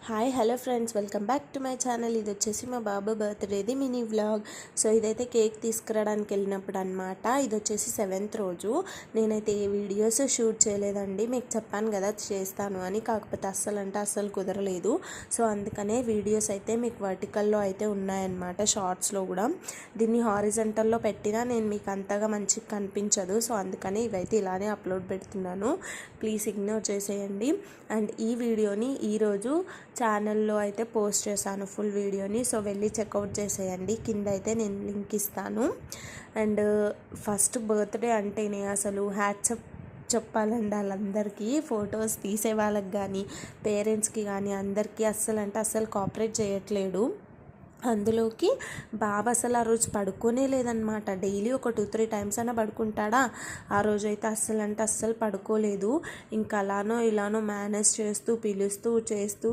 Hi hello friends, welcome back to my channel. ఇది వచ్చేసి మా బాబు బర్త్డేది మినీ వ్లాగ్. సో ఇదైతే కేక్ తీసుకురావడానికి వెళ్ళినప్పుడు అనమాట. ఇది వచ్చేసి 7th రోజు. నేనైతే ఏ వీడియోస్ షూట్ చేయలేదండి. మీకు చెప్పాను కదా చేస్తాను అని, కాకపోతే అస్సలు కుదరలేదు. సో అందుకనే వీడియోస్ అయితే మీకు వర్టికల్లో అయితే ఉన్నాయన్నమాట, షార్ట్స్లో కూడా. దీన్ని హారిజంటల్లో పెట్టినా నేను మీకు అంతగా మంచిగా కనిపించదు. సో అందుకని ఇవైతే ఇలానే అప్లోడ్ పెడుతున్నాను, ప్లీజ్ ఇగ్నోర్ చేసేయండి. అండ్ ఈ వీడియోని ఈరోజు ఛానల్లో అయితే పోస్ట్ చేశాను, ఫుల్ వీడియోని. సో వెళ్ళి చెక్అవుట్ చేసేయండి, కింద అయితే నేను లింక్ ఇస్తాను. అండ్ ఫస్ట్ బర్త్డే అంటేనే అసలు హ్యాట్సప్ చెప్పాలండి వాళ్ళందరికీ. ఫొటోస్ తీసే వాళ్ళకి కానీ పేరెంట్స్కి కానీ అందరికీ అస్సలు కోఆపరేట్ చేయట్లేడు. అందులోకి బాబు అసలు ఆ రోజు పడుకోనే లేదనమాట. డైలీ ఒక 2-3 టైమ్స్ అయినా పడుకుంటాడా. ఆ రోజు అయితే అస్సలు పడుకోలేదు. ఇంకా అలానో ఇలానో మేనేజ్ చేస్తూ పిలుస్తూ చేస్తూ